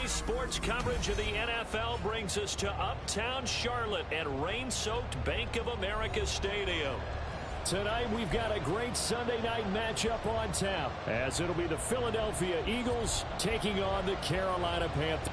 Today's sports coverage of the NFL brings us to uptown Charlotte at rain-soaked Bank of America Stadium. Tonight we've got a great Sunday night matchup on tap, as it'll be the Philadelphia Eagles taking on the Carolina Panthers.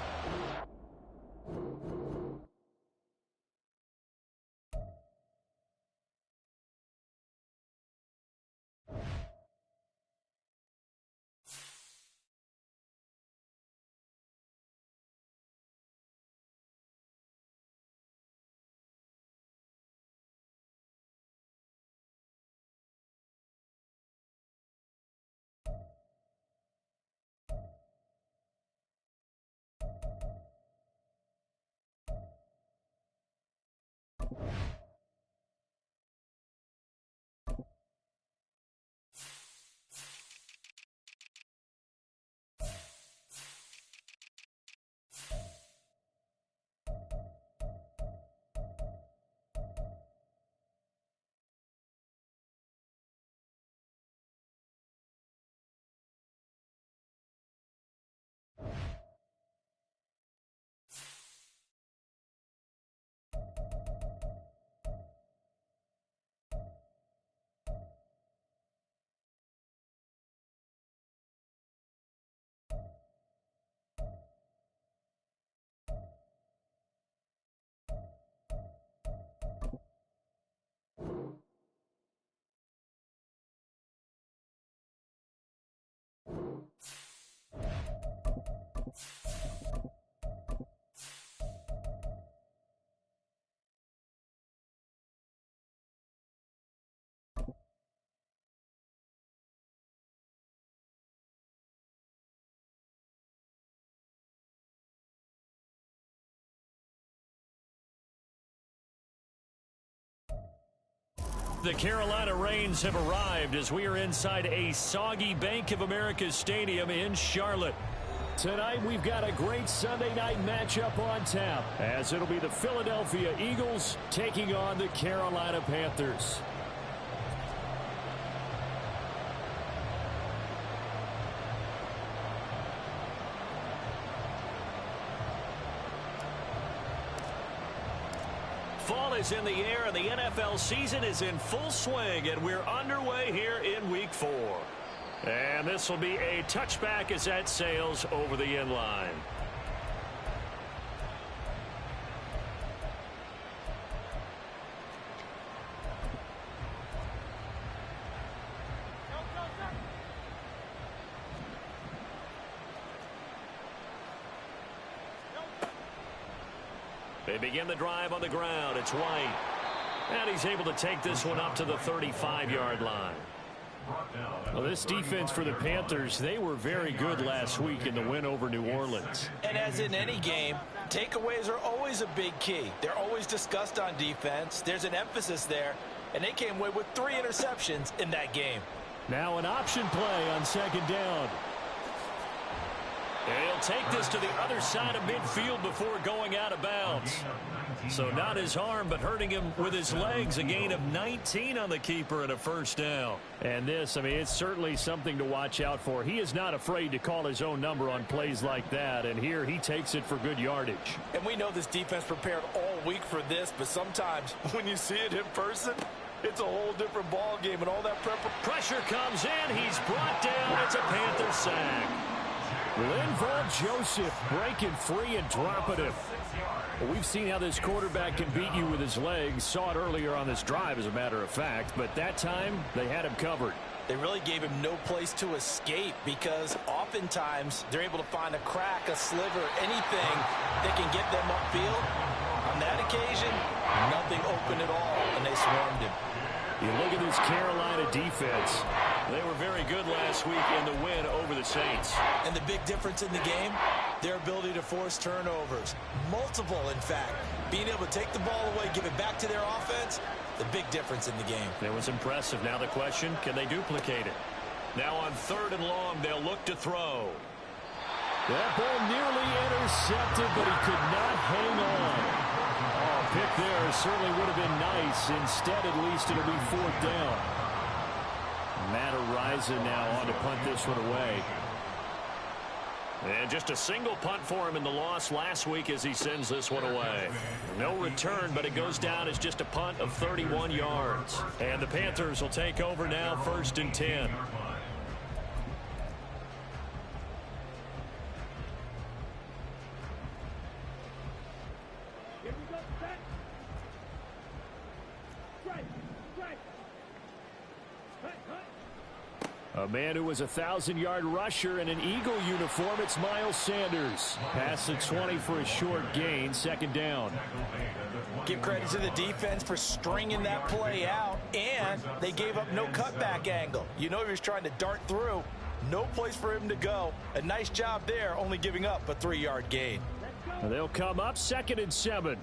The Carolina Rains have arrived as we are inside a soggy Bank of America Stadium in Charlotte. Tonight we've got a great Sunday night matchup on tap, as it'll be the Philadelphia Eagles taking on the Carolina Panthers. Fall is in the air, and the NFL season is in full swing, and we're underway here in Week 4. And this will be a touchback as that sails over the end line. They begin the drive on the ground. It's White. And he's able to take this one up to the 35-yard line. Well, this defense for the Panthers, they were very good last week in the win over New Orleans. And as in any game, takeaways are always a big key. They're always discussed on defense. There's an emphasis there, and they came away with 3 interceptions in that game. Now an option play on second down. And he'll take this to the other side of midfield before going out of bounds. So not his arm, but hurting him with his legs. A gain of 19 on the keeper and a first down. And this, I mean, it's certainly something to watch out for. He is not afraid to call his own number on plays like that. And here he takes it for good yardage. And we know this defense prepared all week for this, but sometimes when you see it in person, it's a whole different ball game and all that pressure comes in. He's brought down. It's a Panther sack. Linval Joseph breaking free and dropping him. Well, we've seen how this quarterback can beat you with his legs. Saw it earlier on this drive, as a matter of fact. But that time, they had him covered. They really gave him no place to escape, because oftentimes they're able to find a crack, a sliver, anything that can get them upfield. On that occasion, nothing open at all, and they swarmed him. You look at this Carolina defense. They were very good last week in the win over the Saints. And the big difference in the game, their ability to force turnovers. Multiple, in fact. Being able to take the ball away, give it back to their offense, the big difference in the game. It was impressive. Now the question, can they duplicate it? Now on 3rd and long, they'll look to throw. That ball nearly intercepted, but he could not hang on. Pick there certainly would have been nice. Instead, at least, it'll be 4th down. Matt Ariza now on to punt this one away. And just a single punt for him in the loss last week as he sends this one away. No return, but it goes down as just a punt of 31 yards. And the Panthers will take over now, 1st and 10. A man who was a 1,000-yard rusher in an Eagle uniform, it's Miles Sanders. Past the 20 for a short gain, 2nd down. Give credit to the defense for stringing that play out, and they gave up no cutback angle. You know he was trying to dart through. No place for him to go. A nice job there, only giving up a 3-yard gain. They'll come up 2nd and 7.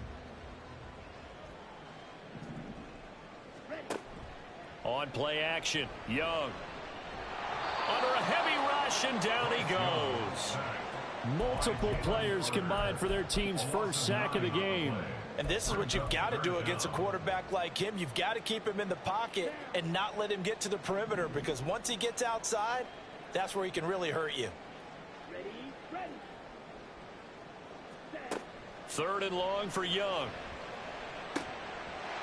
On play action, Young. Under a heavy rush, and down he goes. Multiple players combined for their team's first sack of the game. And this is what you've got to do against a quarterback like him. You've got to keep him in the pocket and not let him get to the perimeter, because once he gets outside, that's where he can really hurt you. 3rd and long for Young.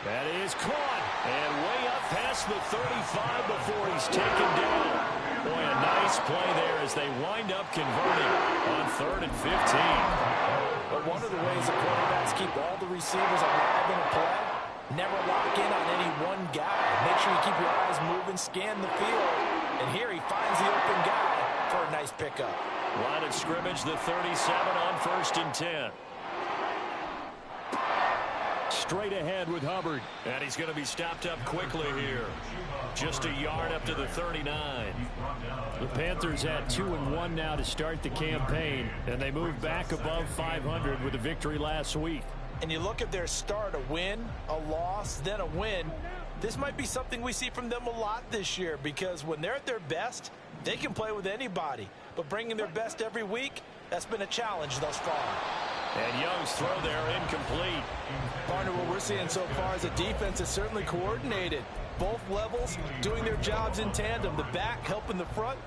That is caught, and way up past the 35 before he's taken down. Boy, a nice play there as they wind up converting on 3rd and 15. But one of the ways the quarterbacks keep all the receivers alive in a play, never lock in on any one guy. Make sure you keep your eyes moving, scan the field. And here he finds the open guy for a nice pickup. Line of scrimmage, the 37 on 1st and 10. Straight ahead with Hubbard. And he's going to be stopped up quickly here. Just a yard up to the 39. The Panthers had 2-1 now to start the campaign, and they moved back above 500 with a victory last week. And you look at their start, a win, a loss, then a win. This might be something we see from them a lot this year, because when they're at their best, they can play with anybody. But bringing their best every week, that's been a challenge thus far. And Young's throw there incomplete. Partner, what we're seeing so far is a defense that's certainly coordinated. Both levels doing their jobs in tandem. The back helping the front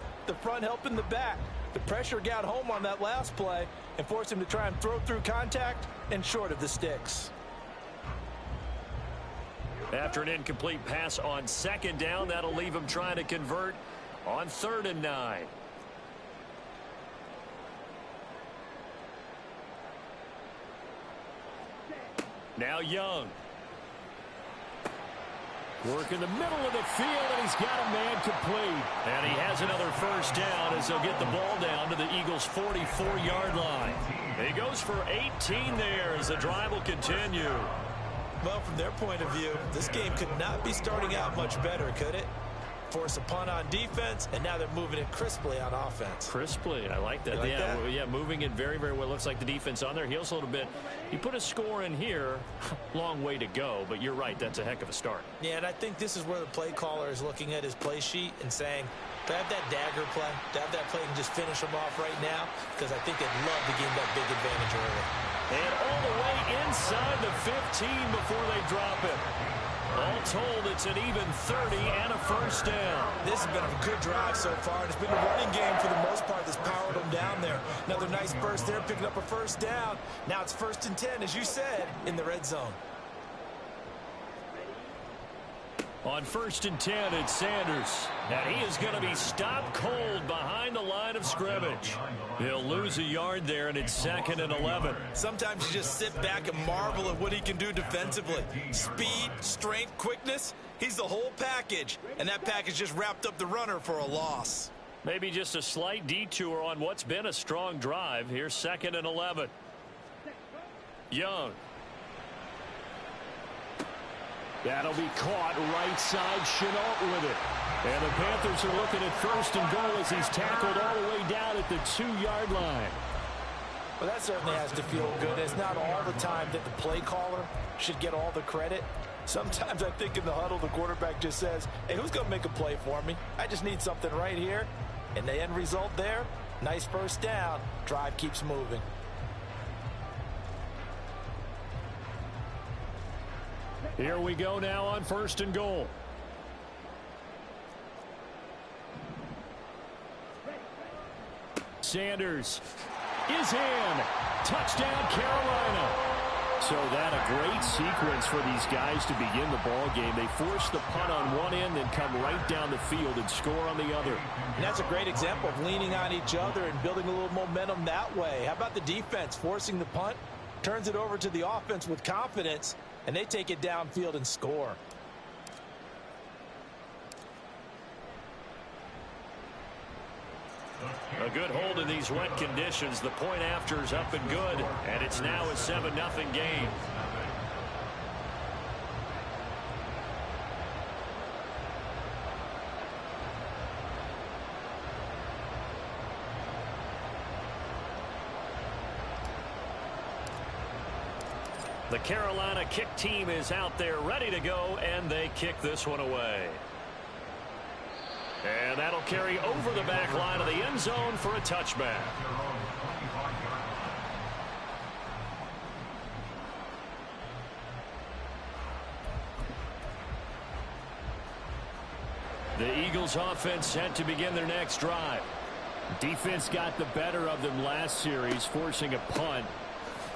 helping the back. The pressure got home on that last play and forced him to try and throw through contact and short of the sticks. After an incomplete pass on 2nd down, that'll leave him trying to convert on 3rd and 9. Now Young. Work in the middle of the field, and he's got a man complete. And he has another 1st down as they'll get the ball down to the Eagles' 44-yard line. He goes for 18 there as the drive will continue. Well, from their point of view, this game could not be starting out much better, could it? Force a punt on defense, and now they're moving it crisply on offense. Crisply, I like that. Like that? Yeah, moving it very, very well. Looks like the defense on their heels a little bit. You put a score in here, long way to go, but you're right, that's a heck of a start. Yeah, and I think this is where the play caller is looking at his play sheet and saying, to have that dagger play, to have that play and just finish them off right now, because I think they'd love to gain that big advantage early. And all the way inside the 15 before they drop it. All told, it's an even 30 and a 1st down. This has been a good drive so far, and it's been a running game for the most part that's powered them down there. Another nice burst there, picking up a 1st down. Now it's 1st and 10, as you said, in the red zone. On 1st and 10, it's Sanders. And he is going to be stopped cold behind the line of scrimmage. He'll lose a yard there, and it's 2nd and 11. Sometimes you just sit back and marvel at what he can do defensively. Speed, strength, quickness, he's the whole package. And that package just wrapped up the runner for a loss. Maybe just a slight detour on what's been a strong drive. Here's 2nd and 11. Young. That'll be caught right side, Chenault with it. And the Panthers are looking at 1st and goal as he's tackled all the way down at the 2-yard line. Well, that certainly has to feel good. It's not all the time that the play caller should get all the credit. Sometimes I think in the huddle, the quarterback just says, hey, who's going to make a play for me? I just need something right here. And the end result there, nice 1st down. Drive keeps moving. Here we go now on 1st and goal. Sanders is in. Touchdown, Carolina. So that a great sequence for these guys to begin the ball game. They force the punt on one end, then come right down the field and score on the other. And that's a great example of leaning on each other and building a little momentum that way. How about the defense forcing the punt, turns it over to the offense with confidence, and they take it downfield and score. A good hold in these wet conditions. The point after is up and good, and it's now a 7-0 game. The Carolina kick team is out there ready to go, and they kick this one away. And that'll carry over the back line of the end zone for a touchback. The Eagles offense set to begin their next drive. Defense got the better of them last series, forcing a punt.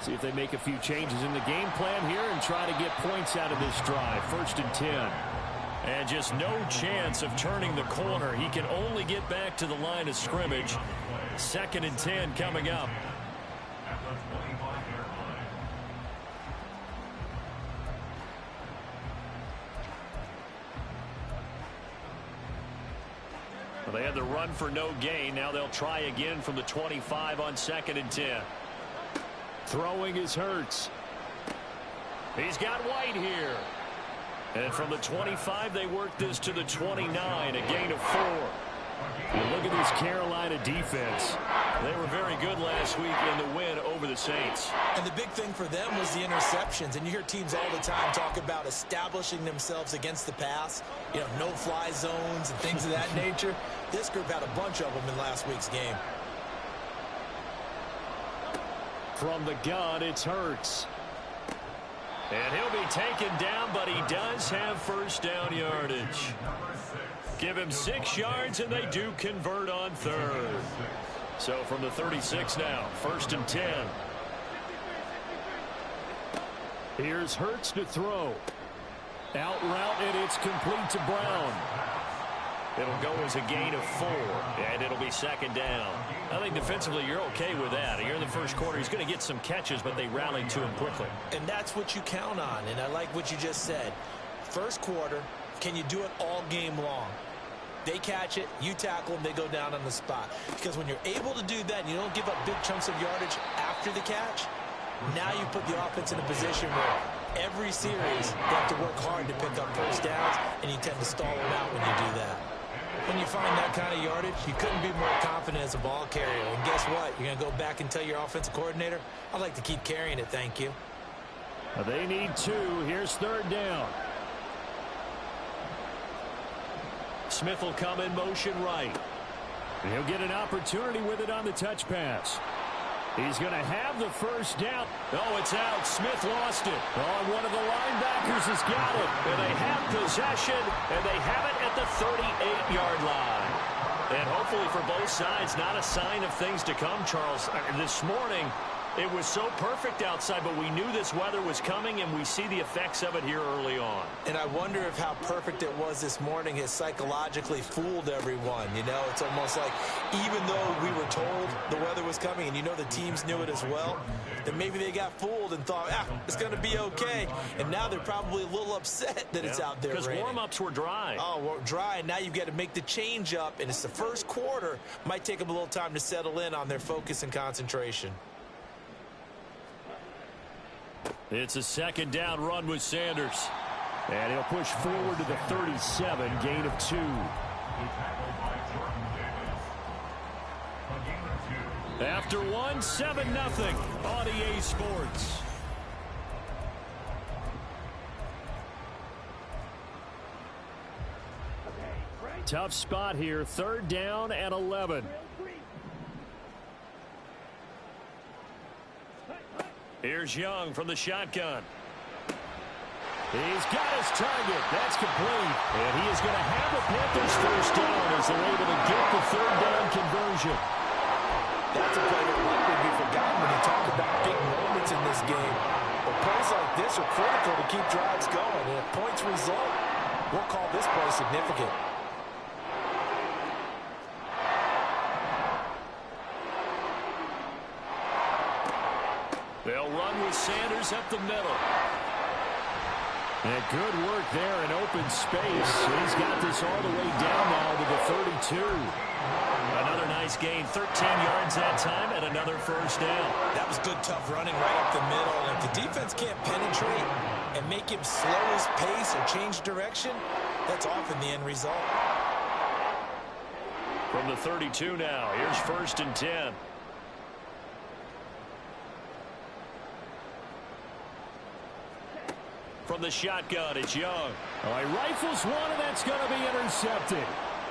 See if they make a few changes in the game plan here and try to get points out of this drive. 1st and 10. And just no chance of turning the corner. He can only get back to the line of scrimmage. 2nd and 10 coming up. Well, they had the run for no gain. Now they'll try again from the 25 on 2nd and 10. Throwing is Hurts. He's got White here. And from the 25, they work this to the 29, a gain of 4. And look at this Carolina defense. They were very good last week in the win over the Saints. And the big thing for them was the interceptions. And you hear teams all the time talk about establishing themselves against the pass. You know, no-fly zones and things of that nature. This group had a bunch of them in last week's game. From the gun, it's Hurts. And he'll be taken down, but he does have 1st down yardage. Give him 6 yards, and they do convert on 3rd. So from the 36 now, 1st and 10. Here's Hurts to throw. Out route, and it's complete to Brown. It'll go as a gain of 4, and it'll be 2nd down. I think defensively you're okay with that. Here in the first quarter, he's going to get some catches, but they rallied to him quickly. And that's what you count on, and I like what you just said. First quarter, can you do it all game long? They catch it, you tackle them, they go down on the spot. Because when you're able to do that and you don't give up big chunks of yardage after the catch, now you put the offense in a position where every series they have to work hard to pick up 1st downs, and you tend to stall them out when you do that. When you find that kind of yardage, you couldn't be more confident as a ball carrier. And guess what? You're going to go back and tell your offensive coordinator, I'd like to keep carrying it, thank you. They need 2. Here's 3rd down. Smith will come in motion right. And he'll get an opportunity with it on the touch pass. He's going to have the 1st down. Oh, it's out. Smith lost it. Oh, one of the linebackers has got it. And they have possession, and they have it at the 38-yard line. And hopefully for both sides, not a sign of things to come, Charles. This morning, it was so perfect outside, but we knew this weather was coming, and we see the effects of it here early on. And I wonder if how perfect it was this morning has psychologically fooled everyone. You know, it's almost like even though we were told the weather was coming, and you know the teams knew it as well, then maybe they got fooled and thought, it's going to be okay. And now they're probably a little upset that it's out there raining. Because warm-ups were dry. Oh, well, dry, and now you've got to make the change up, and it's the first quarter. Might take them a little time to settle in on their focus and concentration. It's a 2nd down run with Sanders. And he'll push forward to the 37, gain of 2. After 1, 7-0 on EA Sports. Tough spot here, 3rd down and 11. Here's Young from the shotgun. He's got his target. That's complete. And he is going to have the Panthers 1st down as they're able to get the 3rd down conversion. That's a play that likely be forgotten when you talk about big moments in this game. But plays like this are critical to keep drives going. And if points result, we'll call this play significant. They'll run with Sanders up the middle. And good work there in open space. He's got this all the way down now to the 32. Another nice gain, 13 yards that time, and another first down. That was good, tough running right up the middle. And if the defense can't penetrate and make him slow his pace or change direction, that's often the end result. From the 32 now, here's 1st and 10. From the shotgun, it's Young. All right, rifles one, and that's going to be intercepted.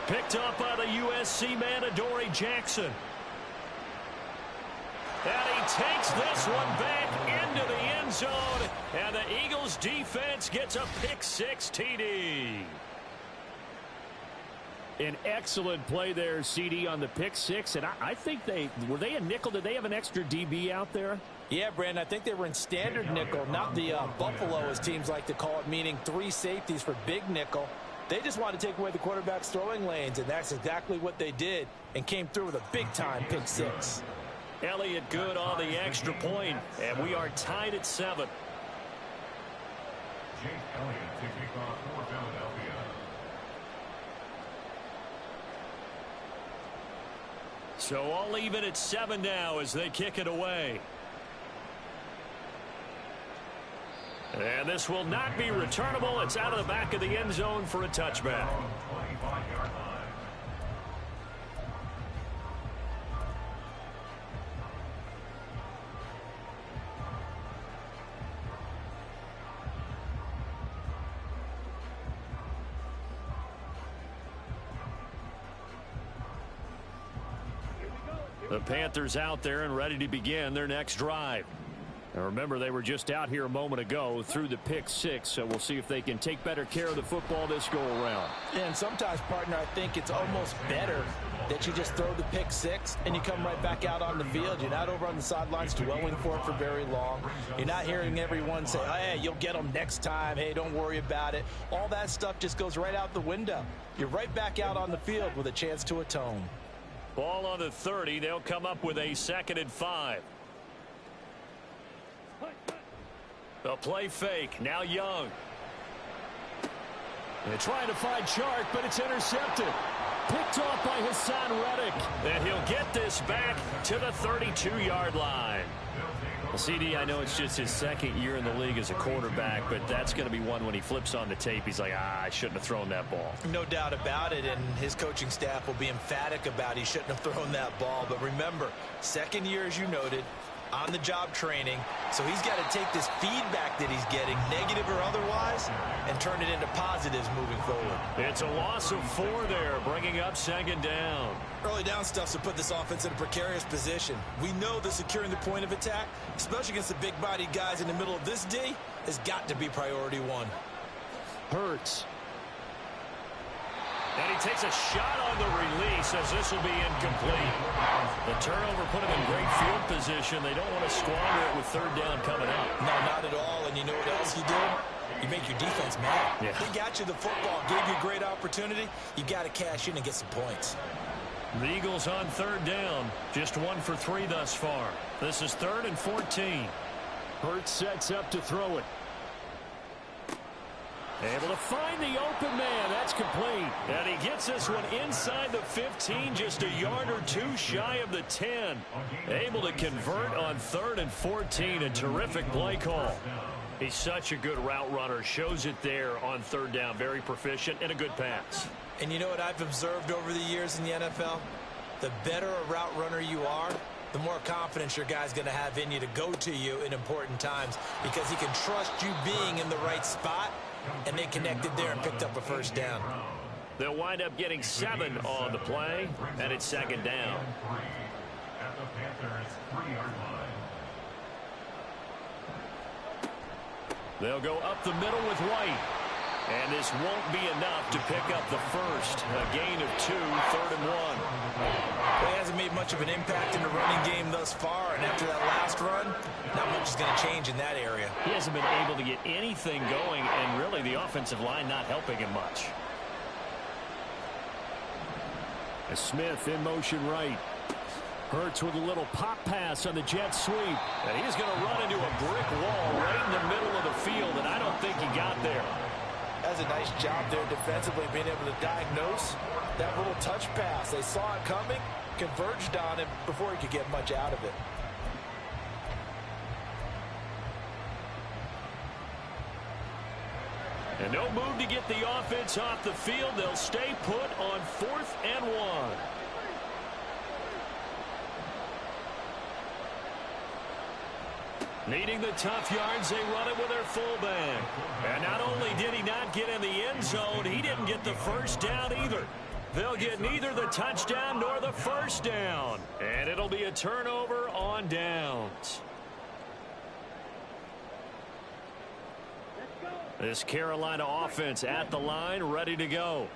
Picked up by the USC man, Adoree Jackson. And he takes this one back into the end zone. And the Eagles defense gets a pick-6 TD. An excellent play there, CD, on the pick-6. And I think were they a nickel? Did they have an extra DB out there? Yeah, Brandon, I think they were in standard nickel, not the Buffalo, as teams like to call it, meaning 3 safeties for big nickel. They just wanted to take away the quarterback's throwing lanes, and that's exactly what they did, and came through with a big-time pick-6. Elliott good on the extra point, and we are tied at 7. So all even at 7 now as they kick it away. And this will not be returnable. It's out of the back of the end zone for a touchback. The Panthers out there and ready to begin their next drive. Now remember, they were just out here a moment ago through the pick-6, so we'll see if they can take better care of the football this go-around. And sometimes, partner, I think it's almost better that you just throw the pick-6 and you come right back out on the field. You're not over on the sidelines dwelling for it for very long. You're not hearing everyone say, oh, hey, you'll get them next time. Hey, don't worry about it. All that stuff just goes right out the window. You're right back out on the field with a chance to atone. Ball on the 30. They'll come up with a 2nd and 5. A play fake. Now Young. They're trying to find Chark, but it's intercepted. Picked off by Hassan Reddick. And he'll get this back to the 32-yard line. Well, CD, I know it's just his 2nd year in the league as a quarterback, but that's going to be one when he flips on the tape. He's like, I shouldn't have thrown that ball. No doubt about it, and his coaching staff will be emphatic about he shouldn't have thrown that ball. But remember, 2nd year, as you noted, on-the-job training, so he's got to take this feedback that he's getting, negative or otherwise, and turn it into positives moving forward. It's a loss of 4 there, bringing up 2nd down. Early down stuff to put this offense in a precarious position. We know that securing the point of attack, especially against the big-bodied guys in the middle of this D, has got to be priority 1. Hurts. And he takes a shot on the release as this will be incomplete. The turnover put him in great field position. They don't want to squander it with 3rd down coming up. No, not at all. And you know what else you do? You make your defense mad. Yeah. They got you the football, gave you a great opportunity. You got to cash in and get some points. The Eagles on 3rd down. Just 1 for 3 thus far. This is 3rd and 14. Hurts sets up to throw it. Able to find the open man. That's complete. And he gets this one inside the 15, just a yard or 2 shy of the 10. Able to convert on 3rd and 14. A terrific play call. He's such a good route runner. Shows it there on 3rd down. Very proficient and a good pass. And you know what I've observed over the years in the NFL? The better a route runner you are, the more confidence your guy's going to have in you to go to you in important times, because he can trust you being in the right spot. And they connected there and picked up a 1st down. They'll wind up getting 7 on the play, and it's 2nd down. They'll go up the middle with White. And this won't be enough to pick up the first. A gain of 2, 3rd and 1. Well, he hasn't made much of an impact in the running game thus far, and after that last run, not much is going to change in that area. He hasn't been able to get anything going, and really the offensive line not helping him much. Smith in motion right. Hurts with a little pop pass on the jet sweep. And he's going to run into a brick wall right in the middle of the field, and I don't think he got there. That's a nice job there defensively, being able to diagnose that little touch pass. They saw it coming, converged on him before he could get much out of it. And no move to get the offense off the field. They'll stay put on 4th and 1. Needing the tough yards, they run it with their fullback. And not only did he not get in the end zone, he didn't get the first down either. They'll get neither the touchdown nor the first down. And it'll be a turnover on downs. This Carolina offense at the line, ready to go.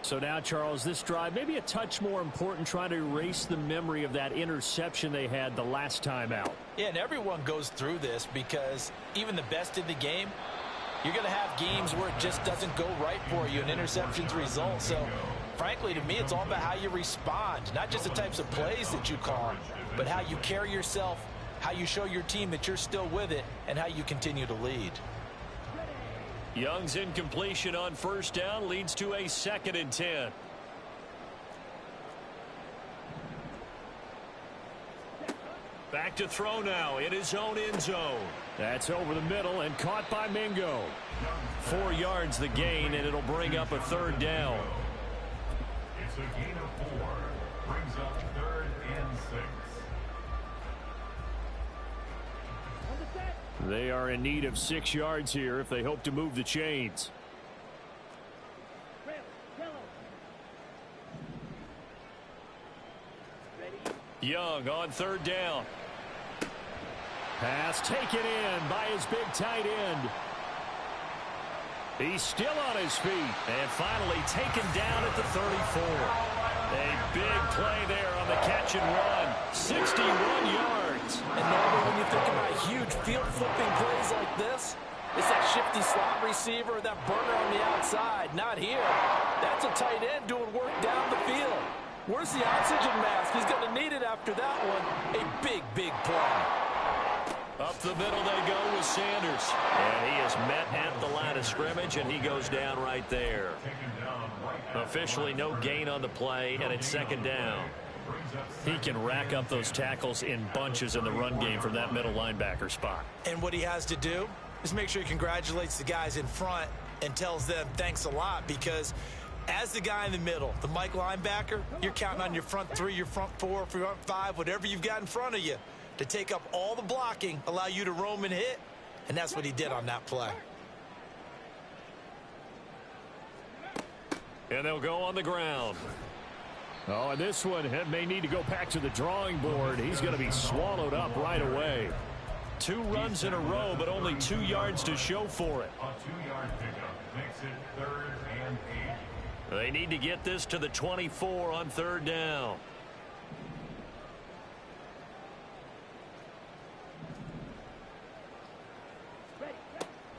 So now, Charles, this drive maybe a touch more important, trying to erase the memory of that interception they had the last time out. Yeah, and everyone goes through this because even the best in the game, you're going to have games where it just doesn't go right for you, and interceptions result. So, frankly, to me, it's all about how you respond, not just the types of plays that you call, but how you carry yourself, how you show your team that you're still with it, and how you continue to lead. Young's incompletion on first down leads to a 2nd and 10. Back to throw now in his own end zone. That's over the middle and caught by Mingo. 4 yards the gain, and it'll bring up a 3rd down. It's a gain of 4. Brings up 3rd and 6. They are in need of 6 yards here if they hope to move the chains. Young on 3rd down. Pass taken in by his big tight end. He's still on his feet. And finally taken down at the 34. A big play there on the catch and run. 61 yards. And normally when you think about huge field flipping plays like this, it's that shifty slot receiver, that burner on the outside. Not here. That's a tight end doing work down the field. Where's the oxygen mask? He's going to need it after that one. A big, big play. Up the middle they go with Sanders. And he is met at the line of scrimmage, and he goes down right there. Officially no gain on the play, and it's 2nd down. He can rack up those tackles in bunches in the run game from that middle linebacker spot. And what he has to do is make sure he congratulates the guys in front and tells them thanks a lot, because as the guy in the middle, the Mike linebacker, you're counting on your front 3, your front 4, front 5, whatever you've got in front of you to take up all the blocking, allow you to roam and hit, and that's what he did on that play. And they'll go on the ground. Oh, and this one may need to go back to the drawing board. He's going to be swallowed up right away. 2 runs in a row, but only 2 yards to show for it. A 2-yard pickup makes it 3rd and 8. They need to get this to the 24 on 3rd down.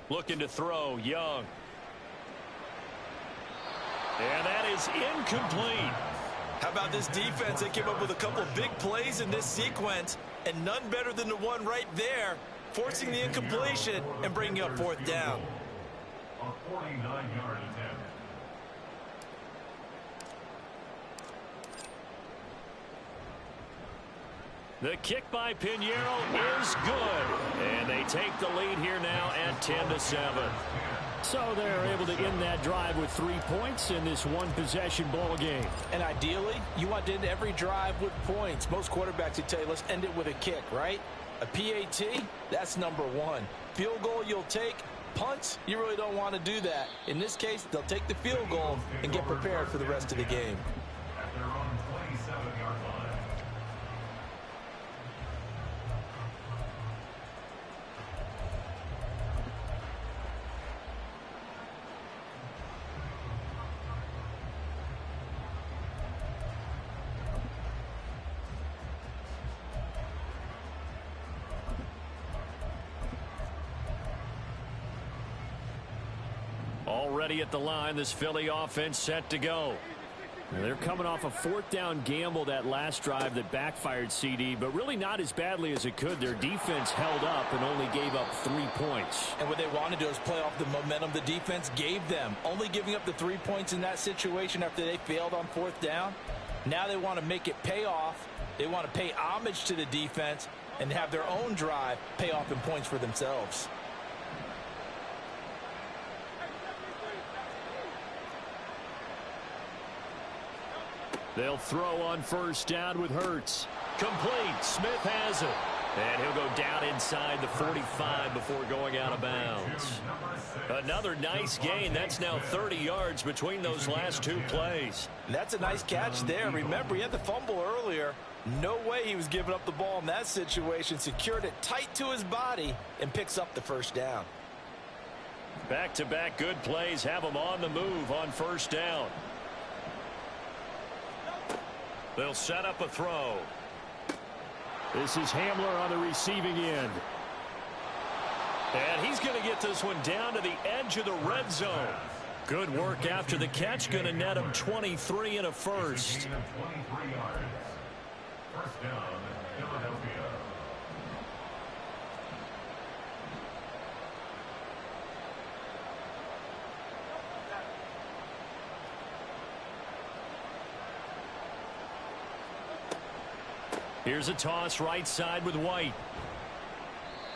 Looking to throw, Young. And that is incomplete. How about this defense? They came up with a couple of big plays in this sequence, and none better than the one right there, forcing the incompletion and bringing up 4th down. A 49-yard attempt. The kick by Pinheiro is good. And they take the lead here now at 10-7. So they're able to end that drive with 3 points in this one-possession ball game. And ideally, you want to end every drive with points. Most quarterbacks would tell you, let's end it with a kick, right? A PAT, that's number 1. Field goal you'll take. Punts, you really don't want to do that. In this case, they'll take the field goal and get prepared for the rest of the game. At their own 27-yard line. ready at the line. This Philly offense set to go. They're coming off a fourth down gamble that last drive that backfired, CD, but really not as badly as it could. Their defense held up and only gave up 3 points. And what they want to do is play off the momentum the defense gave them. Only giving up the 3 points in that situation after they failed on fourth down. Now they want to make it pay off. They want to pay homage to the defense and have their own drive pay off in points for themselves. They'll throw on first down with Hurts. Complete. Smith has it. And he'll go down inside the 45 before going out of bounds. Another nice gain. That's now 30 yards between those last 2 plays. And that's a nice catch there. Remember, he had the fumble earlier. No way he was giving up the ball in that situation. Secured it tight to his body and picks up the first down. Back-to-back good plays have them on the move on first down. They'll set up a throw. This is Hamler on the receiving end. And he's going to get this one down to the edge of the red zone. Good work after the catch. Going to net him 23 and a first. First down, Philadelphia. Here's a toss right side with White.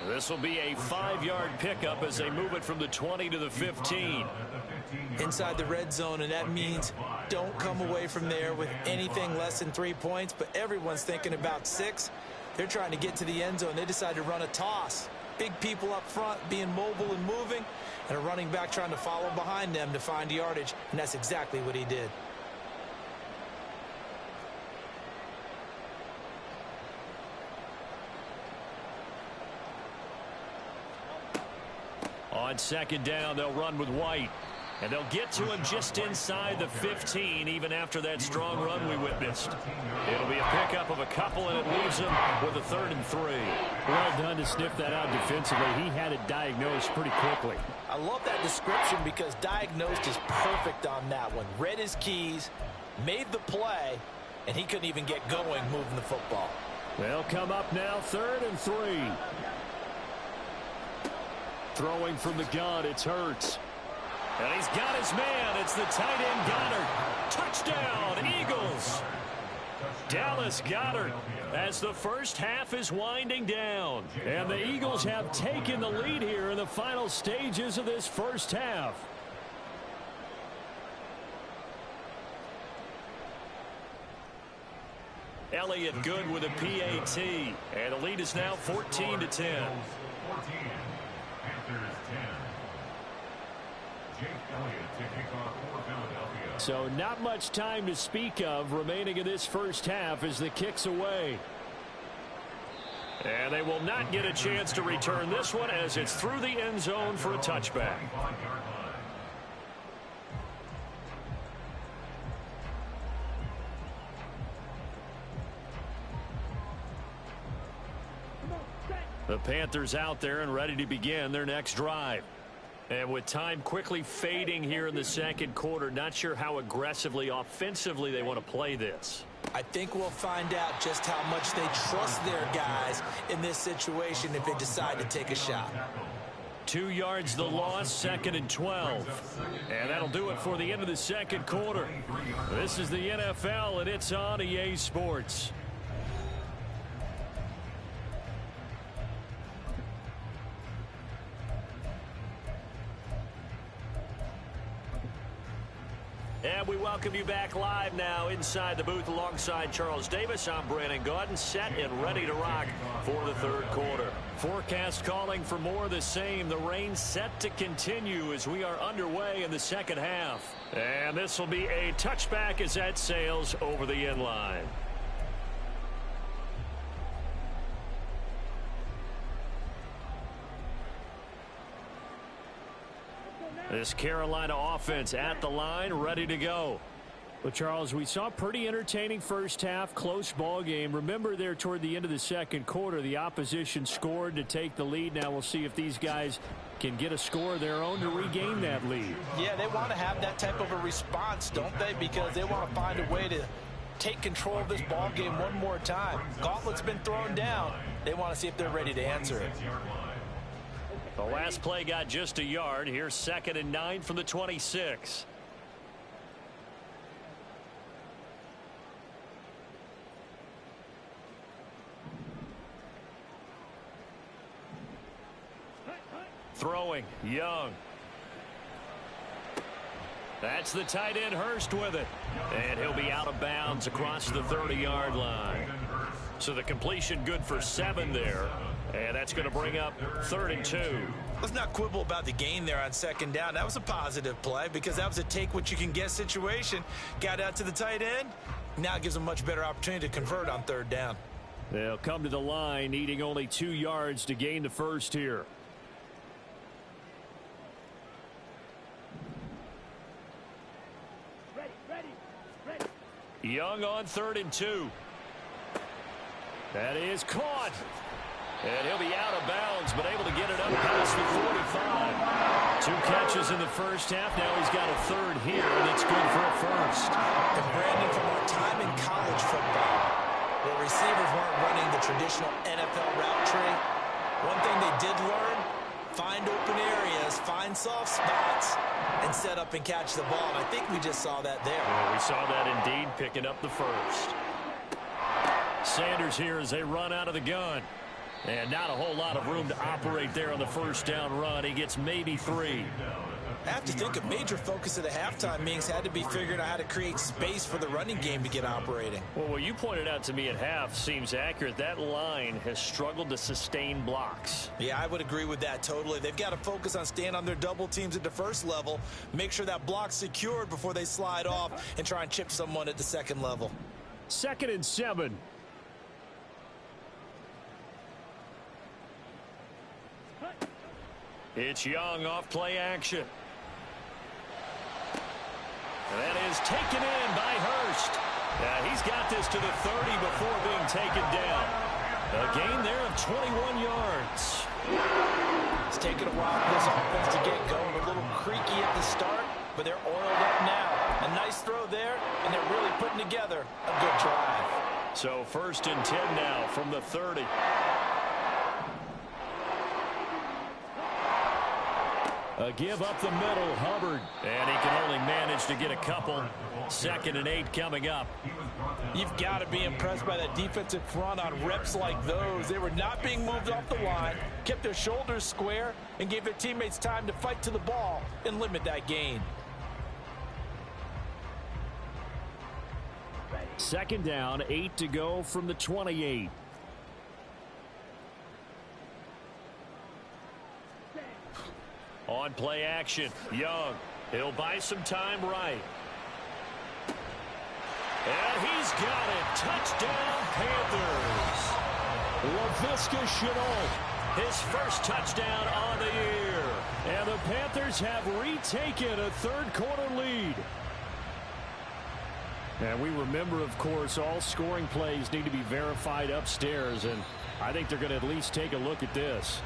This will be a 5-yard pickup as they move it from the 20 to the 15. Inside the red zone, and that means don't come away from there with anything less than 3 points, but everyone's thinking about 6. They're trying to get to the end zone. They decide to run a toss. Big people up front being mobile and moving, and a running back trying to follow behind them to find yardage, and that's exactly what he did. On second down, they'll run with White. And they'll get to him just inside the 15, even after that strong run we witnessed. It'll be a pickup of a couple, and it leaves him with a 3rd and 3. Well done to sniff that out defensively. He had it diagnosed pretty quickly. I love that description because diagnosed is perfect on that one. Read his keys, made the play, and he couldn't even get going moving the football. They'll come up now, 3rd and 3. Throwing from the gun, it's Hurts. And he's got his man. It's the tight end Goddard. Touchdown, Eagles. Dallas Goedert as the first half is winding down. And the Eagles have taken the lead here in the final stages of this first half. Elliott good with a PAT. And the lead is now 14-10. 14. Panthers 10. Jake Elliott to kick off for Philadelphia. So not much time to speak of remaining in this first half as the kick's away. And they will not get a chance to return this one as it's through the end zone for a touchback. The Panthers out there and ready to begin their next drive. And with time quickly fading here in the second quarter, not sure how aggressively, offensively they want to play this. I think we'll find out just how much they trust their guys in this situation if they decide to take a shot. 2 yards the loss, 2nd and 12. And that'll do it for the end of the second quarter. This is the NFL, and it's on EA Sports. And we welcome you back live now inside the booth alongside Charles Davis. I'm Brandon Gaudin, set and ready to rock for the third quarter. Forecast calling for more of the same. The rain set to continue as we are underway in the second half. And this will be a touchback as that sails over the end line. This Carolina offense at the line, ready to go. Well, Charles, we saw a pretty entertaining first half, close ball game. Remember there toward the end of the second quarter, the opposition scored to take the lead. Now we'll see if these guys can get a score of their own to regain that lead. Yeah, they want to have that type of a response, don't they? Because they want to find a way to take control of this ball game one more time. Gauntlet's been thrown down. They want to see if they're ready to answer it. The last play got just a yard. Here's 2nd and 9 from the 26. Throwing, Young. That's the tight end, Hurst, with it. And he'll be out of bounds across the 30-yard line. So the completion good for 7 there. And that's going to bring up 3rd and 2. Let's not quibble about the gain there on 2nd down. That was a positive play because that was a take-what-you-can-get situation. Got out to the tight end. Now it gives them a much better opportunity to convert on 3rd down. They'll come to the line needing only 2 yards to gain the first here. Young on 3rd and 2. That is caught. And he'll be out of bounds, but able to get it up past the 45. 2 catches in the first half. Now he's got a 3rd here, and it's good for a first. And Brandon, from our time in college football, where receivers weren't running the traditional NFL route tree, one thing they did learn, find open areas, find soft spots, and set up and catch the ball. And I think we just saw that there. Well, we saw that indeed, picking up the first. Sanders here as they run out of the gun. And not a whole lot of room to operate there on the first down run. He gets maybe 3. I have to think a major focus of the halftime meetings had to be figuring out how to create space for the running game to get operating. Well, what you pointed out to me at half seems accurate. That line has struggled to sustain blocks. Yeah, I would agree with that totally. They've got to focus on staying on their double teams at the first level, make sure that block's secured before they slide off and try and chip someone at the second level. 2nd and 7. It's Young off play action. And that is taken in by Hurst. He's got this to the 30 before being taken down. A gain there of 21 yards. It's taken a while for this offense to get going. A little creaky at the start, but they're oiled up now. A nice throw there, and they're really putting together a good drive. So 1st and 10 now from the 30. A give up the middle, Hubbard. And he can only manage to get a couple. 2nd and 8 coming up. You've got to be impressed by that defensive front on reps like those. They were not being moved off the line, kept their shoulders square, and gave their teammates time to fight to the ball and limit that gain. 2nd down, 8 to go from the 28. On play action, Young. He'll buy some time right. And he's got it. Touchdown, Panthers. Laviska Shenault, his first touchdown on the year. And the Panthers have retaken a 3rd quarter lead. And we remember, of course, all scoring plays need to be verified upstairs. And I think they're going to at least take a look at this.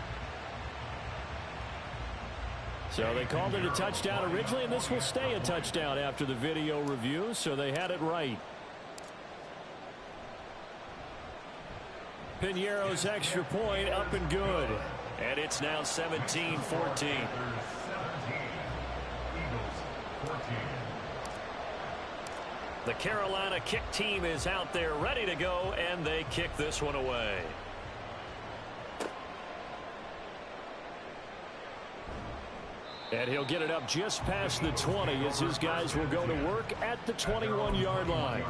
So they called it a touchdown originally, and this will stay a touchdown after the video review, so they had it right. Piñeiro's extra point up and good. And it's now 17-14. The Carolina kick team is out there ready to go, and they kick this one away. And he'll get it up just past the 20 as his guys will go to work at the 21-yard line.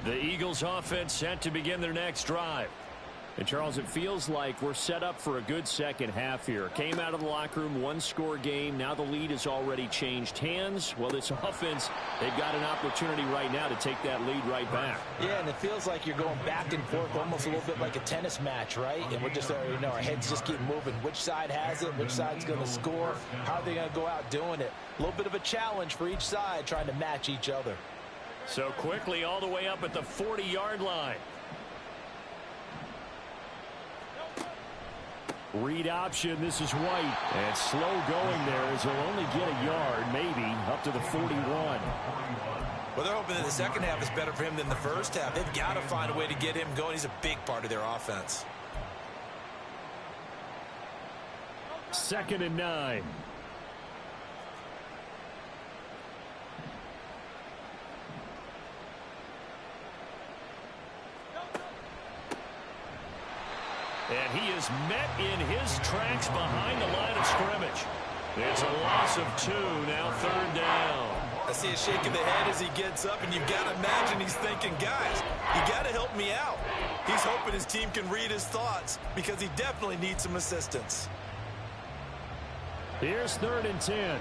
The Eagles offense set to begin their next drive. And, Charles, it feels like we're set up for a good second half here. Came out of the locker room, one-score game. Now the lead has already changed hands. Well, this offense, they've got an opportunity right now to take that lead right back. Yeah, and it feels like you're going back and forth almost a little bit like a tennis match, right? And we're just already know our heads just keep moving. Which side has it? Which side's going to score? How are they going to go out doing it? A little bit of a challenge for each side trying to match each other. So quickly all the way up at the 40-yard line. Read option. This is White. And slow going there as he'll only get a yard, maybe, up to the 41. Well, they're hoping that the second half is better for him than the first half. They've got to find a way to get him going. He's a big part of their offense. 2nd and 9. And he is met in his tracks behind the line of scrimmage. It's a loss of 2, now 3rd down. I see a shake of the head as he gets up, and you've got to imagine he's thinking, guys, you got to help me out. He's hoping his team can read his thoughts because he definitely needs some assistance. Here's 3rd and 10.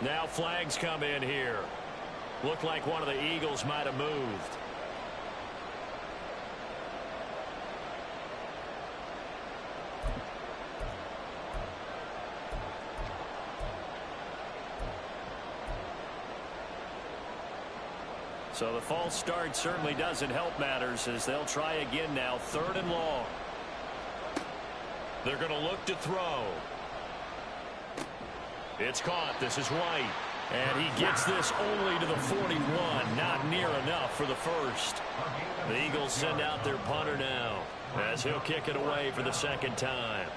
Now flags come in here. Looked like one of the Eagles might have moved. So the false start certainly doesn't help matters as they'll try again now. 3rd and long. They're going to look to throw. It's caught. This is White. And he gets this only to the 41. Not near enough for the first. The Eagles send out their punter now as he'll kick it away for the 2nd time.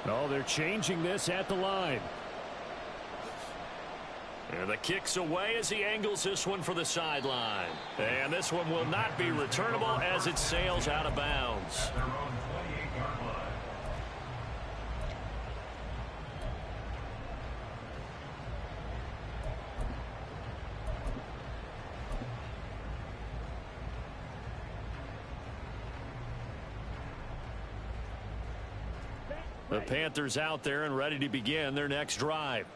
Oh, they're changing this at the line. And the kick's away as he angles this one for the sideline. And this one will not be returnable as it sails out of bounds. The Panthers out there and ready to begin their next drive.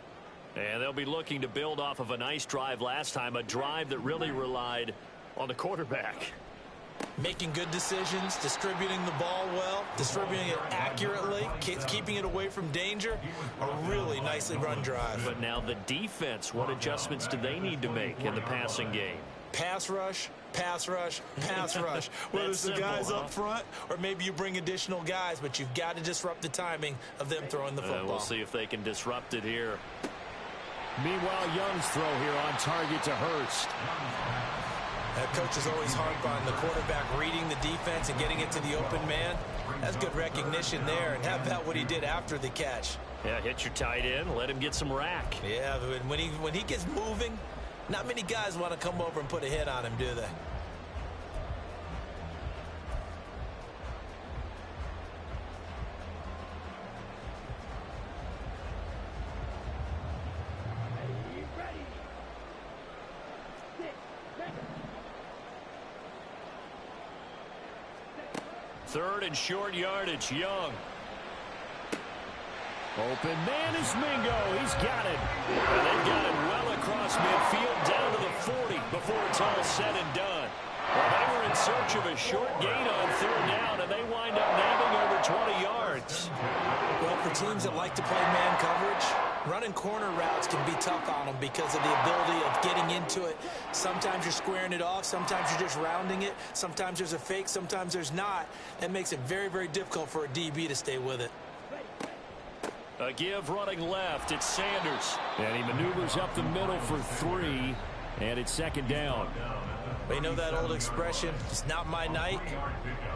And they'll be looking to build off of a nice drive last time, a drive that really relied on the quarterback. Making good decisions, distributing the ball well, distributing it accurately, keeping it away from danger. A really nicely run drive. But now the defense, what adjustments do they need to make in the passing game? Pass rush, pass rush, pass rush. Whether it's the guys up front or maybe you bring additional guys, but you've got to disrupt the timing of them throwing the football. We'll see if they can disrupt it here. Meanwhile, Young's throw here on target to Hurst. That coach is always harp on the quarterback reading the defense and getting it to the open man. That's good recognition there. And how about what he did after the catch? Yeah, hit your tight end, let him get some rack. Yeah, but when he gets moving, not many guys want to come over and put a hit on him, do they? Third and short yardage, Young. Open man is Mingo. He's got it. And they've got it well across midfield down to the 40 before it's all said and done. Well, they were in search of a short gain on 3rd down, and they wind up nabbing over 20 yards. Well, for teams that like to play man coverage, running corner routes can be tough on them because of the ability of getting into it. Sometimes you're squaring it off. Sometimes you're just rounding it. Sometimes there's a fake. Sometimes there's not. That makes it very, very difficult for a DB to stay with it. A give running left. It's Sanders. And he maneuvers up the middle for 3. And it's 2nd down. But you know that old expression, it's not my night?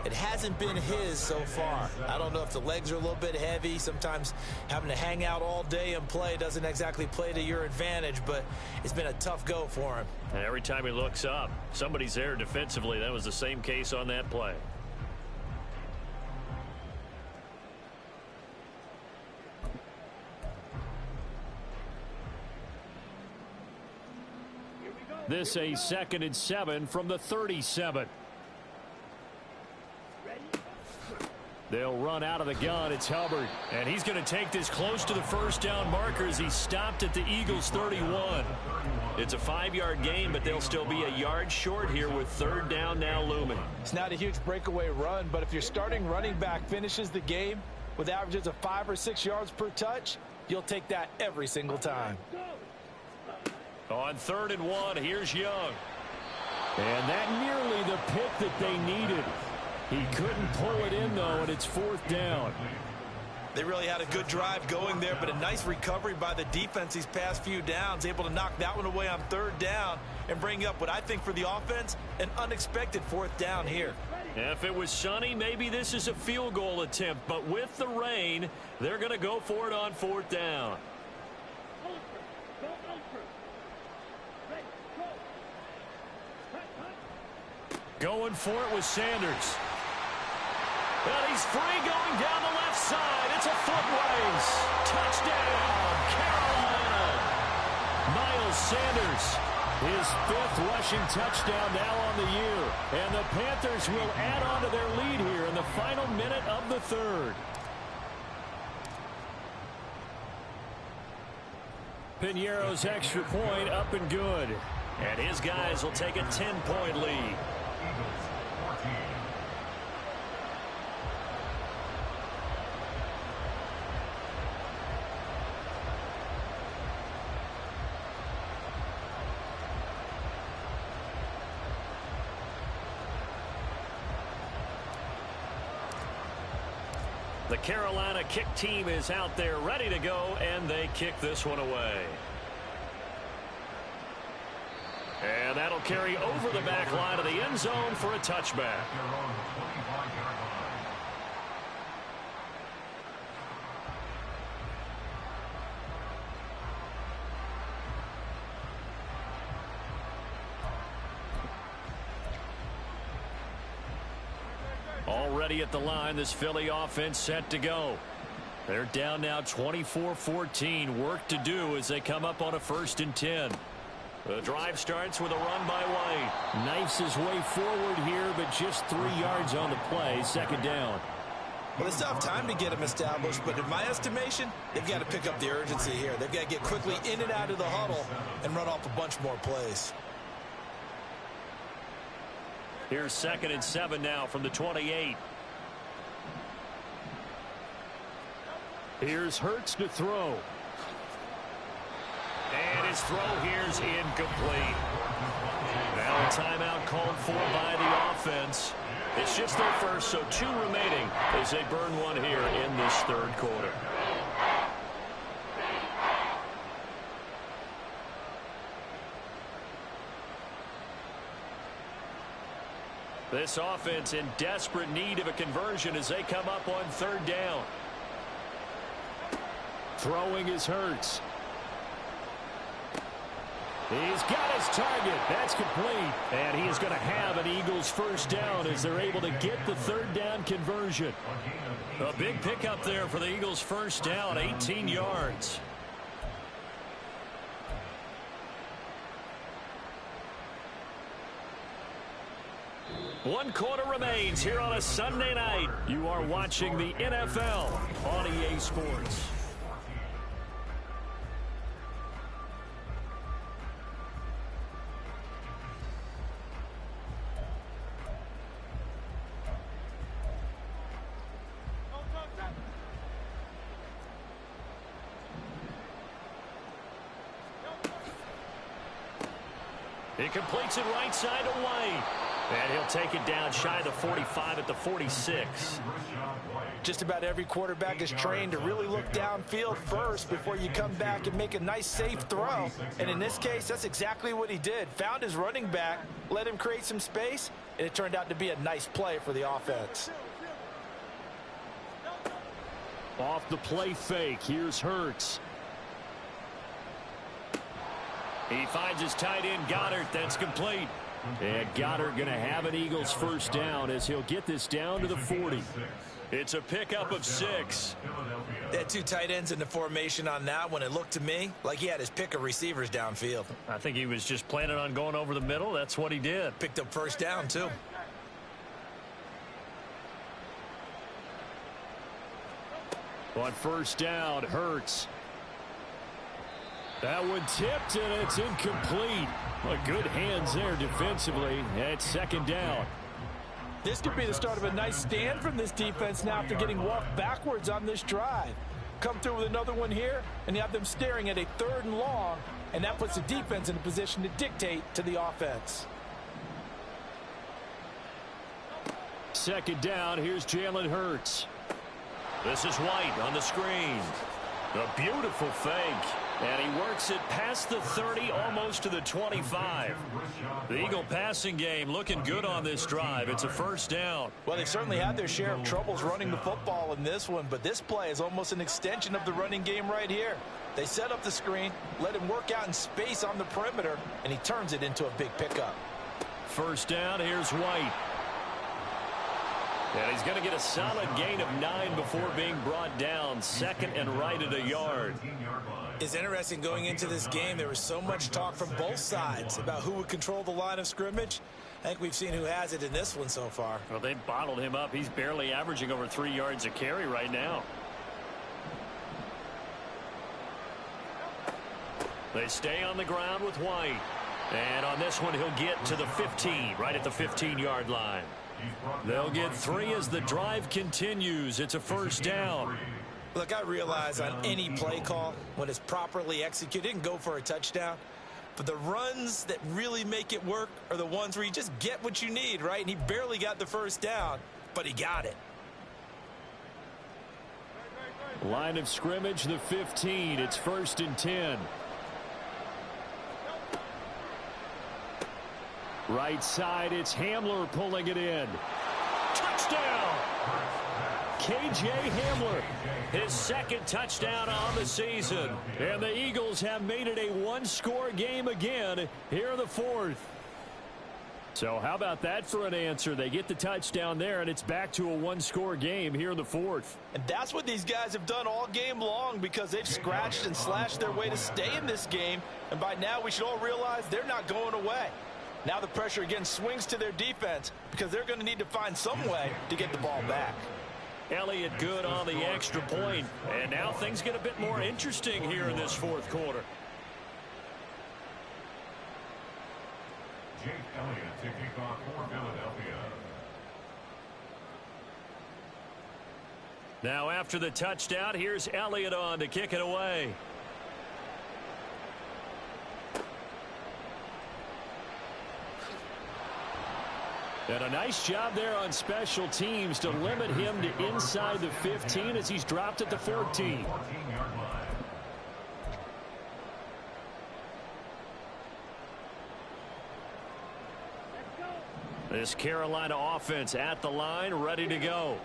It hasn't been his so far. I don't know if the legs are a little bit heavy. Sometimes having to hang out all day and play doesn't exactly play to your advantage, but it's been a tough go for him. And every time he looks up, somebody's there defensively. That was the same case on that play. This a 2nd and 7 from the 37. They'll run out of the gun. It's Hubbard. And he's going to take this close to the first down marker as he stopped at the Eagles' 31. It's a 5-yard gain, but they'll still be a yard short here with 3rd down now looming. It's not a huge breakaway run, but if your starting running back finishes the game with averages of 5 or 6 yards per touch, you'll take that every single time. On 3rd and 1, here's Young. And that nearly the pick that they needed. He couldn't pull it in, though, and it's 4th down. They really had a good drive going there, but a nice recovery by the defense these past few downs, able to knock that one away on 3rd down and bring up what I think for the offense, an unexpected 4th down here. If it was sunny, maybe this is a field goal attempt, but with the rain, they're going to go for it on 4th down. Going for it with Sanders. And he's free going down the left side. It's a foot race. Touchdown, Carolina. Miles Sanders, his 5th rushing touchdown now on the year. And the Panthers will add on to their lead here in the final minute of the 3rd. Piñeiro's extra point up and good. And his guys will take a 10-point lead. The Carolina kick team is out there ready to go, and they kick this one away. And that'll carry over the back line of the end zone for a touchback. Already at the line, this Philly offense set to go. They're down now 24-14. Work to do as they come up on a 1st and 10. The drive starts with a run by White. Knifes his way forward here, but just 3 yards on the play. 2nd down. Well, they still have time to get him established, but in my estimation, they've got to pick up the urgency here. They've got to get quickly in and out of the huddle and run off a bunch more plays. Here's 2nd and 7 now from the 28. Here's Hurts to throw. And his throw here's incomplete. Now a timeout called for by the offense. It's just their first, so 2 remaining as they burn one here in this 3rd quarter. This offense in desperate need of a conversion as they come up on 3rd down. Throwing is Hurts. He's got his target. That's complete. And he is going to have an Eagles 1st down as they're able to get the 3rd down conversion. A big pickup there for the Eagles 1st down, 18 yards. One quarter remains here on a Sunday night. You are watching the NFL on EA Sports. He completes it right side to White. And he'll take it down shy of the 45 at the 46. Just about every quarterback is trained to really look downfield first before you come back and make a nice safe throw. And in this case, that's exactly what he did. Found his running back, let him create some space, and it turned out to be a nice play for the offense. Off the play fake, here's Hurts. He finds his tight end, Goddard. That's complete. And Goddard going to have an Eagles 1st down as he'll get this down to the 40. It's a pickup of 6. They had 2 tight ends in the formation on that one. It looked to me like he had his pick of receivers downfield. I think he was just planning on going over the middle. That's what he did. Picked up first down, too. On first down, Hurts. That one tipped, and it's incomplete. Well, good hands there defensively. It's second down. This could be the start of a nice stand from this defense now after getting walked backwards on this drive. Come through with another one here, and you have them staring at a 3rd and long, and that puts the defense in a position to dictate to the offense. Second down, here's Jalen Hurts. This is White on the screen. A beautiful fake. And he works it past the 30, almost to the 25. The Eagle passing game looking good on this drive. It's a first down. Well, they've certainly had their share of troubles running the football in this one, but this play is almost an extension of the running game right here. They set up the screen, let him work out in space on the perimeter, and he turns it into a big pickup. First down, here's White. And he's going to get a solid gain of 9 before being brought down. Second and right at a yard. It's interesting going into this game. There was so much talk from both sides about who would control the line of scrimmage. I think we've seen who has it in this one so far. Well, they bottled him up. He's barely averaging over 3 yards a carry right now. They stay on the ground with White. And on this one, he'll get to the 15, right at the 15-yard line. They'll get 3 as the drive continues. It's a first down. Look, I realize on any play call, when it's properly executed, it can go for a touchdown. But the runs that really make it work are the ones where you just get what you need, right? And he barely got the first down, but he got it. Line of scrimmage, the 15. It's 1st and 10. Right side, it's Hamler pulling it in. Touchdown! K.J. Hamler, his 2nd touchdown on the season. And the Eagles have made it a 1-score game again here in the 4th. So how about that for an answer? They get the touchdown there, and it's back to a 1-score game here in the 4th. And that's what these guys have done all game long because they've scratched and slashed their way to stay in this game. And by now, we should all realize they're not going away. Now the pressure again swings to their defense because they're going to need to find some way to get the ball back. Elliott good on the extra point. And now things get a bit more interesting here in this 4th quarter. Jake Elliott to kick off for Philadelphia. Now after the touchdown, here's Elliott on to kick it away. And a nice job there on special teams to limit him to inside the 15 as he's dropped at the 14. This Carolina offense at the line, ready to go.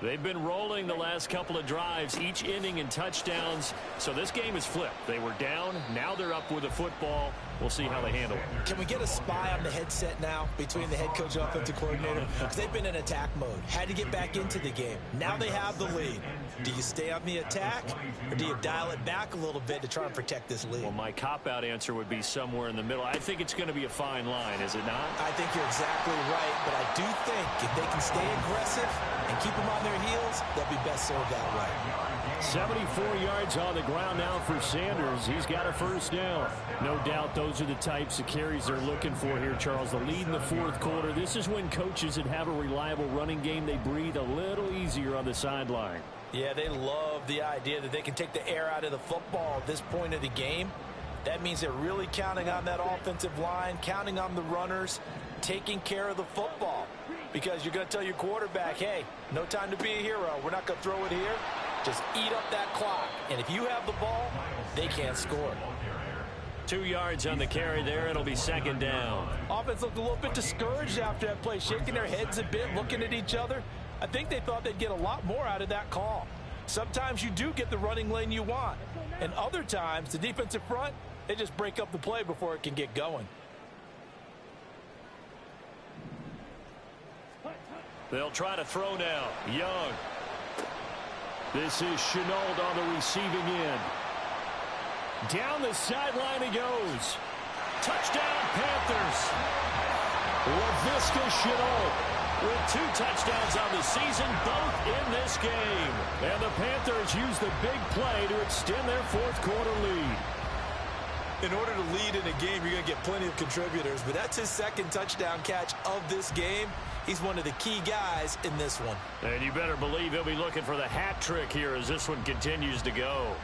They've been rolling the last couple of drives, each inning in touchdowns. So this game is flipped. They were down. Now they're up with the football. We'll see how they handle it. Can we get a spy on the headset now between the head coach and offensive coordinator? Because they've been in attack mode. Had to get back into the game. Now they have the lead. Do you stay on the attack, or do you dial it back a little bit to try and protect this lead? Well, my cop-out answer would be somewhere in the middle. I think it's going to be a fine line, is it not? I think you're exactly right, but I do think if they can stay aggressive and keep them on their heels, they'll be best served that way. 74 yards on the ground now for Sanders. He's got a first down. No doubt those are the types of carries they're looking for here, Charles. The lead in the 4th quarter. This is when coaches that have a reliable running game, they breathe a little easier on the sideline. Yeah, they love the idea that they can take the air out of the football at this point of the game. That means they're really counting on that offensive line, counting on the runners, taking care of the football. Because you're going to tell your quarterback, hey, no time to be a hero. We're not going to throw it here. Just eat up that clock. And if you have the ball, they can't score. 2 yards on the carry there. It'll be second down. Offense looked a little bit discouraged after that play, shaking their heads a bit, looking at each other. I think they thought they'd get a lot more out of that call. Sometimes you do get the running lane you want. And other times, the defensive front, they just break up the play before it can get going. They'll try to throw now. Young. This is Chenault on the receiving end. Down the sideline he goes. Touchdown, Panthers. LaVisca Chenault with 2 touchdowns on the season, both in this game. And the Panthers use the big play to extend their fourth quarter lead. In order to lead in a game, you're going to get plenty of contributors, but that's his second touchdown catch of this game. He's one of the key guys in this one. And you better believe he'll be looking for the hat trick here as this one continues to go.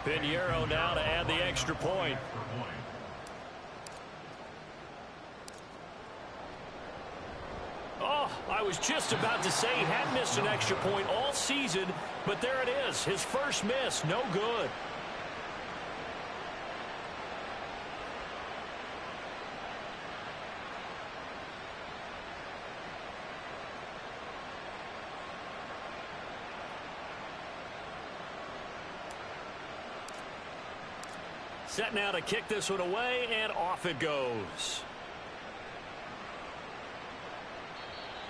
Pinheiro now to add the extra point. Oh, I was just about to say he hadn't missed an extra point all season, but there it is. His first miss, no good. Set now to kick this one away, and off it goes.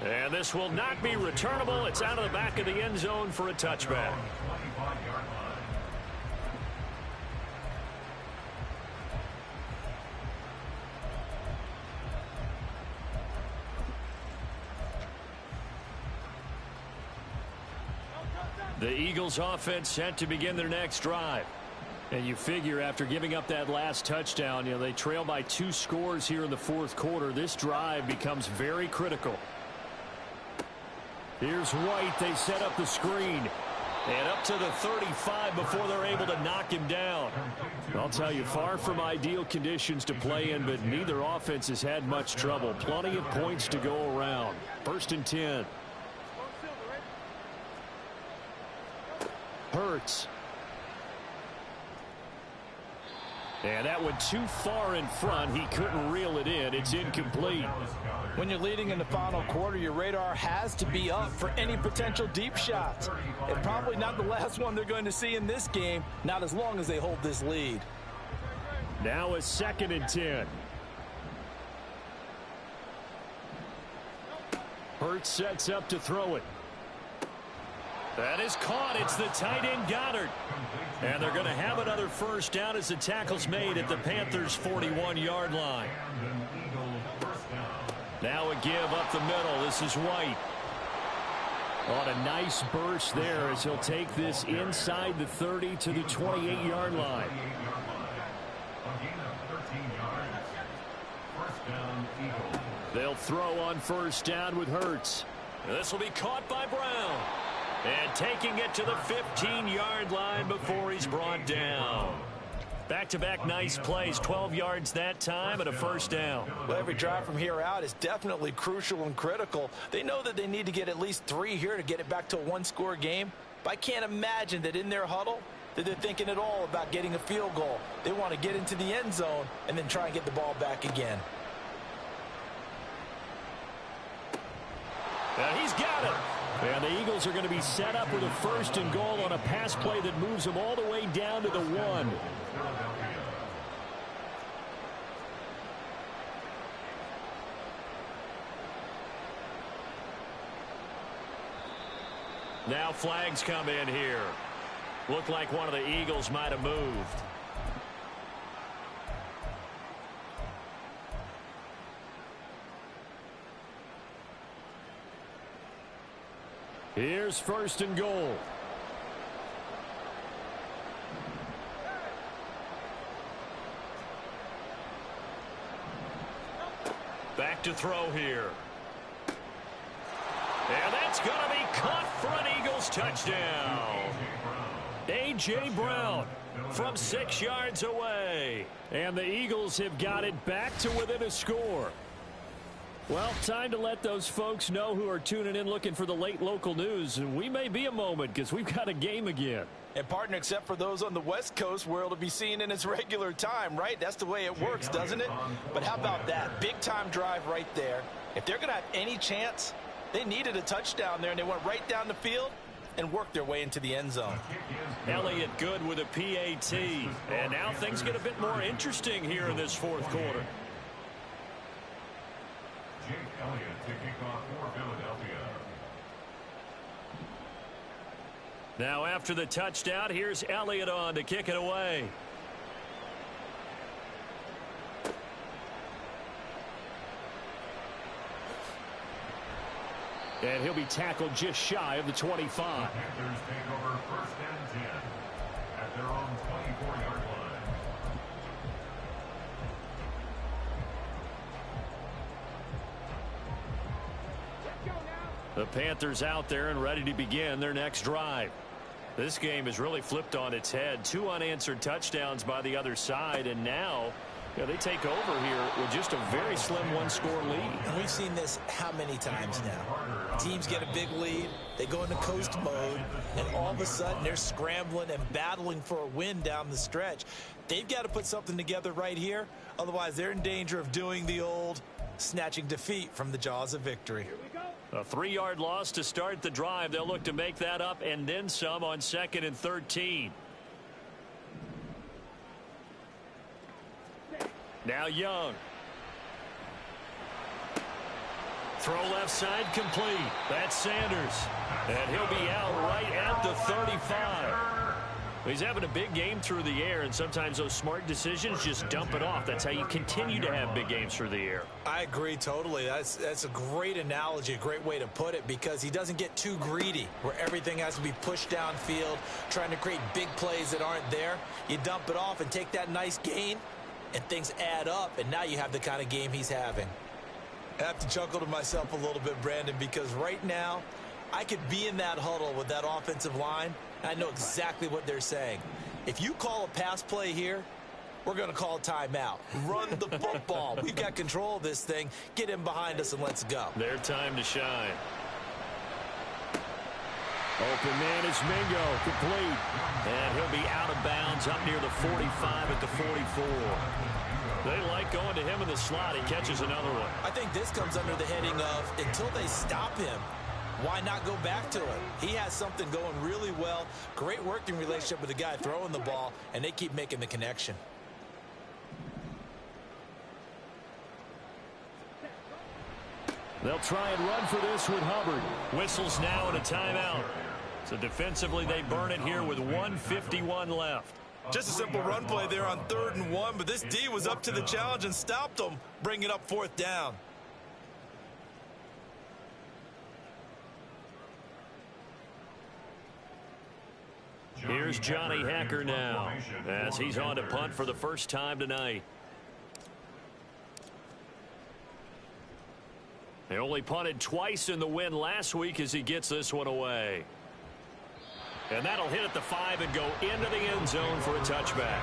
And this will not be returnable. It's out of the back of the end zone for a touchback. The Eagles offense set to begin their next drive. And you figure after giving up that last touchdown, they trail by 2 scores here in the fourth quarter. This drive becomes very critical. Here's White. They set up the screen. And up to the 35 before they're able to knock him down. I'll tell you, far from ideal conditions to play in, but neither offense has had much trouble. Plenty of points to go around. 1st and 10. Hurts. And that went too far in front. He couldn't reel it in. It's incomplete. When you're leading in the final quarter, your radar has to be up for any potential deep shots. And probably not the last one they're going to see in this game, not as long as they hold this lead. Now a 2nd and 10. Hurts sets up to throw it. That is caught. It's the tight end Goddard. And they're going to have another first down as the tackle's made at the Panthers' 41-yard line. Now a give up the middle. This is White. On a nice burst there as he'll take this inside the 30 to the 28-yard line. They'll throw on first down with Hurts. This will be caught by Brown. And taking it to the 15-yard line before he's brought down. Back-to-back nice plays, 12 yards that time and a first down. Well, every drive from here out is definitely crucial and critical. They know that they need to get at least 3 here to get it back to a 1-score game. But I can't imagine that in their huddle that they're thinking at all about getting a field goal. They want to get into the end zone and then try and get the ball back again. And he's got it. And the Eagles are going to be set up with a 1st and goal on a pass play that moves them all the way down to the 1. Now flags come in here. Looked like one of the Eagles might have moved. Here's 1st and goal. Back to throw here. And that's going to be caught for an Eagles touchdown. A.J. Brown from 6 yards away. And the Eagles have got it back to within a score. Well, time to let those folks know who are tuning in looking for the late local news. And we may be a moment because we've got a game again. And partner, except for those on the West Coast where it'll be seen in its regular time, right? That's the way it works, doesn't it? But how about that? Big time drive right there. If they're going to have any chance, they needed a touchdown there, and they went right down the field and worked their way into the end zone. Elliott good with a PAT. And now things get a bit more interesting here in this fourth quarter. Elliott to kick off for Philadelphia. Now after the touchdown, here's Elliott on to kick it away. And he'll be tackled just shy of the 25. The Panthers take over 1st and 10 at their own 24-yard line. The Panthers out there and ready to begin their next drive. This game is really flipped on its head. 2 unanswered touchdowns by the other side, and now they take over here with just a very slim one-score lead. And we've seen this how many times now? Teams get a big lead, they go into coast mode, and all of a sudden they're scrambling and battling for a win down the stretch. They've got to put something together right here, otherwise they're in danger of doing the old snatching defeat from the jaws of victory. A 3-yard loss to start the drive. They'll look to make that up and then some on 2nd and 13. Now Young. Throw left side complete. That's Sanders. And he'll be out right at the 35. He's having a big game through the air, and sometimes those smart decisions just dump it off. That's how you continue to have big games through the air. I agree totally. That's a great analogy, a great way to put it, because he doesn't get too greedy where everything has to be pushed downfield, trying to create big plays that aren't there. You dump it off and take that nice gain, and things add up, and now you have the kind of game he's having. I have to chuckle to myself a little bit, Brandon, because right now I could be in that huddle with that offensive line, and I know exactly what they're saying. If you call a pass play here, we're going to call a timeout. Run the football. We've got control of this thing. Get him behind us and let's go. Their time to shine. Open man is Mingo, complete. And he'll be out of bounds up near the 45 at the 44. They like going to him in the slot. He catches another one. I think this comes under the heading of until they stop him, why not go back to it? He has something going really well. Great working relationship with the guy throwing the ball, and they keep making the connection. They'll try and run for this with Hubbard. Whistles now and a timeout. So defensively, they burn it here with 1:51 left. Just a simple run play there on 3rd and 1, but this D was up to the challenge and stopped them, bringing up 4th down. Here's Johnny Hacker now as he's on to punt for the first time tonight. They only punted twice in the win last week as he gets this one away. And that'll hit at the 5 and go into the end zone for a touchback.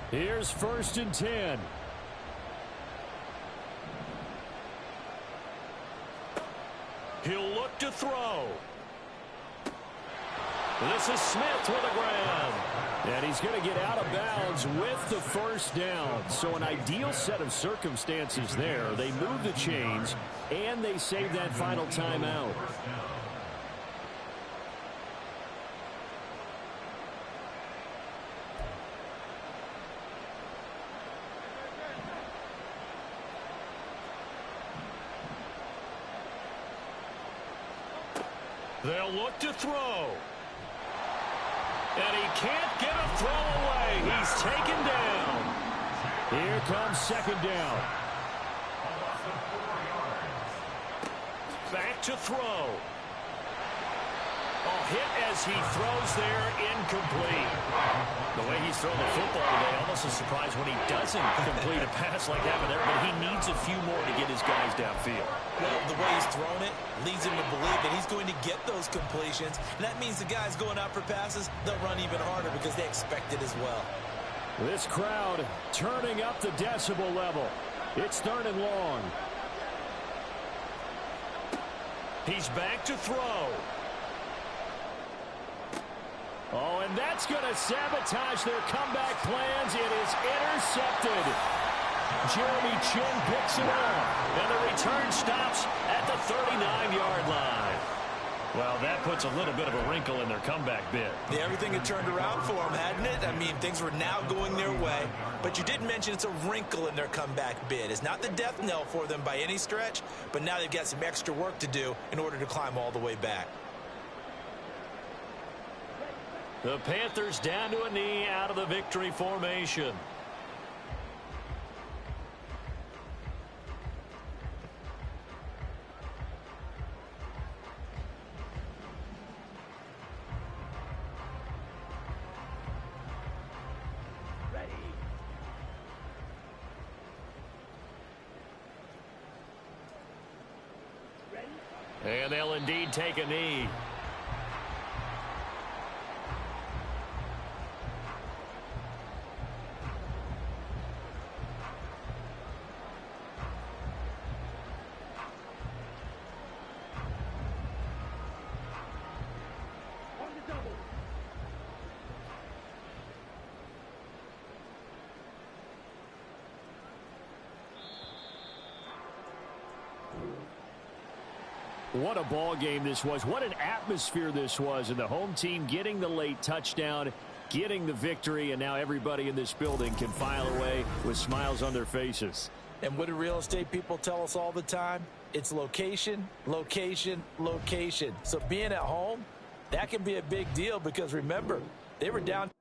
Here's 1st and 10. He'll look to throw. This is Smith with a grab. And he's going to get out of bounds with the 1st down. So an ideal set of circumstances there. They move the chains, and they save that final timeout. They'll look to throw. And he can't get a throw away. He's taken down. Here comes 2nd down. Back to throw. A hit as he throws there, incomplete. The way he's thrown the football today, almost a surprise when he doesn't complete a pass like that there, but he needs a few more to get his guys downfield. Well, the way he's thrown it leads him to believe that he's going to get those completions. And that means the guys going out for passes, they'll run even harder because they expect it as well. This crowd turning up the decibel level. It's 3rd and long. He's back to throw. Oh, and that's going to sabotage their comeback plans. It is intercepted. Jeremy Chin picks it off. And the return stops at the 39-yard line. Well, that puts a little bit of a wrinkle in their comeback bid. Yeah, everything had turned around for them, hadn't it? I mean, things were now going their way. But you did mention it's a wrinkle in their comeback bid. It's not the death knell for them by any stretch, but now they've got some extra work to do in order to climb all the way back. The Panthers down to a knee out of the victory formation. And they'll indeed take a knee. What a ball game this was. What an atmosphere this was. And the home team getting the late touchdown, getting the victory, and now everybody in this building can file away with smiles on their faces. And what do real estate people tell us all the time? It's location, location, location. So being at home, that can be a big deal because, remember, they were down